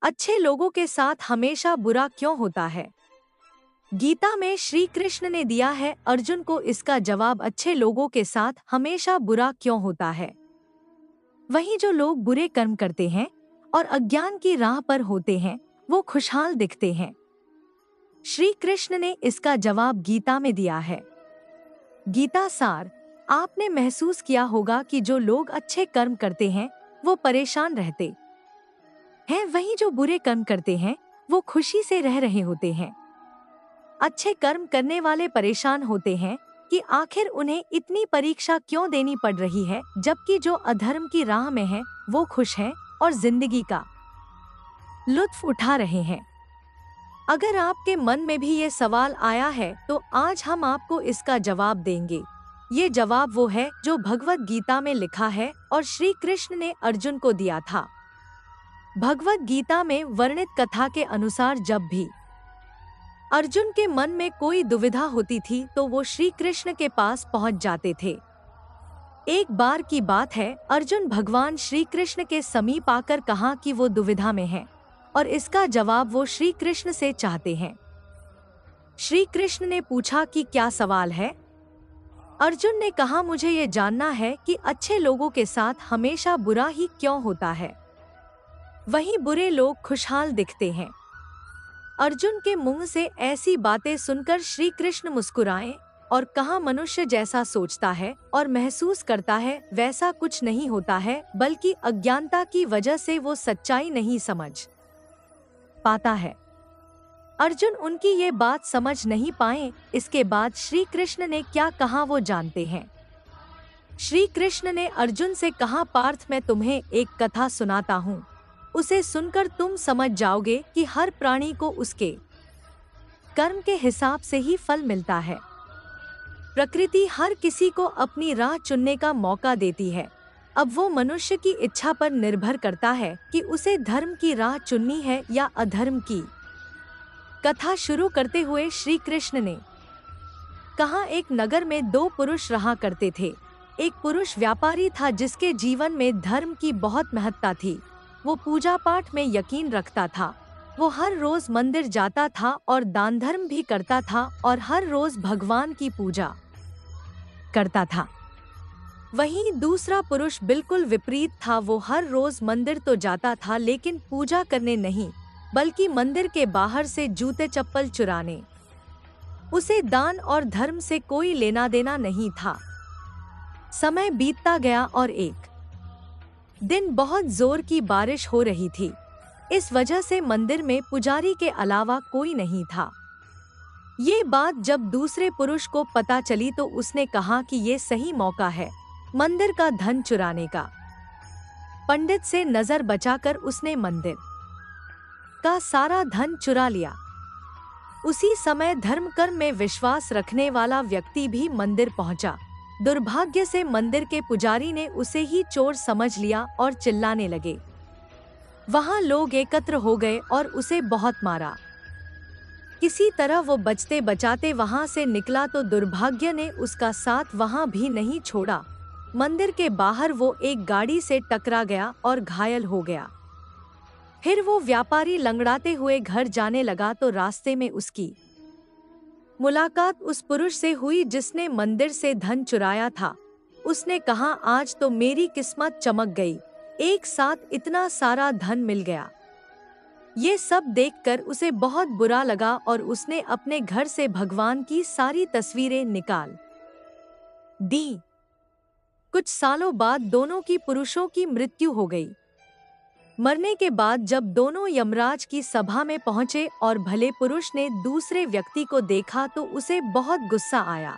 अच्छे लोगों के साथ हमेशा बुरा क्यों होता है? गीता में श्री कृष्ण ने दिया है अर्जुन को इसका जवाब, अच्छे लोगों के साथ हमेशा बुरा क्यों होता है। वहीं जो लोग बुरे कर्म करते हैं और अज्ञान की राह पर होते हैं वो खुशहाल दिखते हैं। श्री कृष्ण ने इसका जवाब गीता में दिया है। गीता सार, आपने महसूस किया होगा कि जो लोग अच्छे कर्म करते हैं वो परेशान रहते हैं, वहीं जो बुरे कर्म करते हैं वो खुशी से रह रहे होते हैं। अच्छे कर्म करने वाले परेशान होते हैं कि आखिर उन्हें इतनी परीक्षा क्यों देनी पड़ रही है, जबकि जो अधर्म की राह में है वो खुश हैं और जिंदगी का लुत्फ उठा रहे हैं। अगर आपके मन में भी ये सवाल आया है तो आज हम आपको इसका जवाब देंगे। ये जवाब वो है जो भगवत गीता में लिखा है और श्री कृष्ण ने अर्जुन को दिया था। भगवत गीता में वर्णित कथा के अनुसार जब भी अर्जुन के मन में कोई दुविधा होती थी तो वो श्री कृष्ण के पास पहुंच जाते थे। एक बार की बात है, अर्जुन भगवान श्री कृष्ण के समीप आकर कहा कि वो दुविधा में है और इसका जवाब वो श्री कृष्ण से चाहते हैं। श्री कृष्ण ने पूछा कि क्या सवाल है? अर्जुन ने कहा, मुझे ये जानना है कि अच्छे लोगों के साथ हमेशा बुरा ही क्यों होता है, वहीं बुरे लोग खुशहाल दिखते हैं। अर्जुन के मुंह से ऐसी बातें सुनकर श्री कृष्ण मुस्कुराए और कहा, मनुष्य जैसा सोचता है और महसूस करता है वैसा कुछ नहीं होता है, बल्कि अज्ञानता की वजह से वो सच्चाई नहीं समझ पाता है। अर्जुन उनकी ये बात समझ नहीं पाए। इसके बाद श्री कृष्ण ने क्या कहा वो जानते हैं। श्री कृष्ण ने अर्जुन से कहा, पार्थ, मैं तुम्हें एक कथा सुनाता हूँ। उसे सुनकर तुम समझ जाओगे कि हर प्राणी को उसके कर्म के हिसाब से ही फल मिलता है। प्रकृति हर किसी को अपनी राह चुनने का मौका देती है। अब वो मनुष्य की इच्छा पर निर्भर करता है कि उसे धर्म की राह चुननी है या अधर्म की। कथा शुरू करते हुए श्री कृष्ण ने कहा, एक नगर में दो पुरुष रहा करते थे। एक पुरुष व्यापारी था जिसके जीवन में धर्म की बहुत महत्ता थी। वो पूजा पाठ में यकीन रखता था। वो हर रोज मंदिर जाता था और दान धर्म भी करता था और हर रोज भगवान की पूजा करता था। वहीं दूसरा पुरुष बिल्कुल विपरीत था। वो हर रोज मंदिर तो जाता था लेकिन पूजा करने नहीं, बल्कि मंदिर के बाहर से जूते चप्पल चुराने। उसे दान और धर्म से कोई लेना देना नहीं था। समय बीतता गया और एक दिन बहुत जोर की बारिश हो रही थी। इस वजह से मंदिर में पुजारी के अलावा कोई नहीं था। ये बात जब दूसरे पुरुष को पता चली तो उसने कहा कि ये सही मौका है मंदिर का धन चुराने का। पंडित से नजर बचाकर उसने मंदिर का सारा धन चुरा लिया। उसी समय धर्म कर्म में विश्वास रखने वाला व्यक्ति भी मंदिर पहुंचा। दुर्भाग्य से मंदिर के पुजारी ने उसे ही चोर समझ लिया और चिल्लाने लगे। वहां लोग एकत्र हो गए और उसे बहुत मारा। किसी तरह वो बचते बचाते वहां से निकला तो दुर्भाग्य ने उसका साथ वहां भी नहीं छोड़ा। मंदिर के बाहर वो एक गाड़ी से टकरा गया और घायल हो गया। फिर वो व्यापारी लंगड़ाते हुए घर जाने लगा तो रास्ते में उसकी मुलाकात उस पुरुष से हुई जिसने मंदिर से धन चुराया था। उसने कहा, आज तो मेरी किस्मत चमक गई, एक साथ इतना सारा धन मिल गया। ये सब देखकर उसे बहुत बुरा लगा और उसने अपने घर से भगवान की सारी तस्वीरें निकाल दी। कुछ सालों बाद दोनों की पुरुषों की मृत्यु हो गई। मरने के बाद जब दोनों यमराज की सभा में पहुंचे और भले पुरुष ने दूसरे व्यक्ति को देखा तो उसे बहुत गुस्सा आया।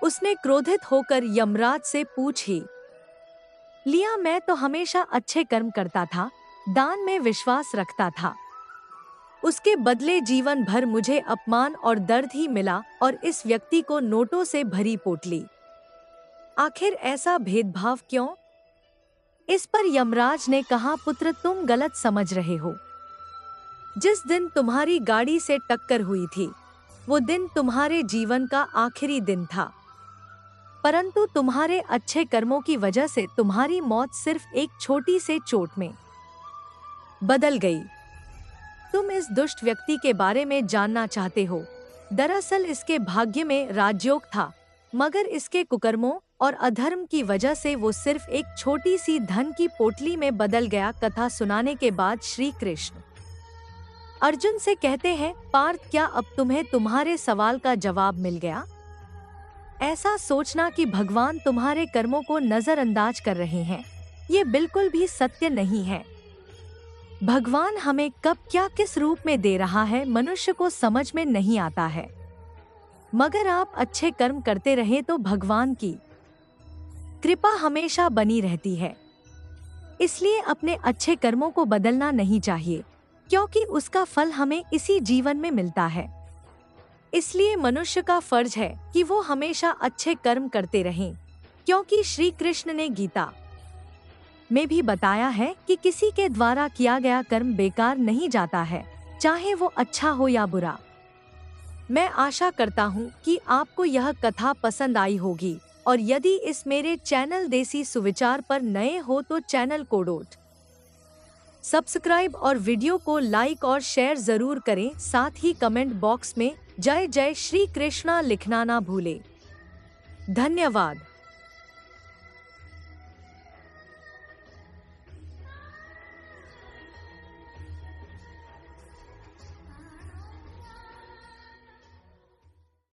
उसने क्रोधित होकर यमराज से पूछ ही लिया, मैं तो हमेशा अच्छे कर्म करता था, दान में विश्वास रखता था। उसके बदले जीवन भर मुझे अपमान और दर्द ही मिला और इस व्यक्ति को नोटों से भरी पोटली। आखिर ऐसा भेदभाव क्यों? इस पर यमराज ने कहा, पुत्र, तुम गलत समझ रहे हो। जिस दिन तुम्हारी गाड़ी से टक्कर हुई थी वो दिन तुम्हारे जीवन का आखिरी दिन था, परंतु तुम्हारे अच्छे कर्मों की वजह से तुम्हारी मौत सिर्फ एक छोटी से चोट में बदल गई। तुम इस दुष्ट व्यक्ति के बारे में जानना चाहते हो। दरअसल इसके भाग्य में राजयोग था, मगर इसके कुकर्मों और अधर्म की वजह से वो सिर्फ एक छोटी सी धन की पोटली में बदल गया। कथा सुनाने के बाद श्री कृष्ण अर्जुन से कहते हैं, पार्थ, क्या अब तुम्हें तुम्हारे सवाल का जवाब मिल गया? ऐसा सोचना कि भगवान तुम्हारे कर्मों को नजरअंदाज कर रहे हैं, ये बिल्कुल भी सत्य नहीं है। भगवान हमें कब क्या किस रूप में दे रहा है मनुष्य को समझ में नहीं आता है, मगर आप अच्छे कर्म करते रहे तो भगवान की कृपा हमेशा बनी रहती है। इसलिए अपने अच्छे कर्मों को बदलना नहीं चाहिए, क्योंकि उसका फल हमें इसी जीवन में मिलता है। इसलिए मनुष्य का फर्ज है कि वो हमेशा अच्छे कर्म करते रहें, क्योंकि श्री कृष्ण ने गीता में भी बताया है कि किसी के द्वारा किया गया कर्म बेकार नहीं जाता है, चाहे वो अच्छा हो या बुरा। मैं आशा करता हूँ कि आपको यह कथा पसंद आई होगी, और यदि इस मेरे चैनल देसी सुविचार पर नए हो तो चैनल को सब्सक्राइब और वीडियो को लाइक और शेयर जरूर करें। साथ ही कमेंट बॉक्स में जय जय श्री कृष्णा लिखना ना भूलें। धन्यवाद।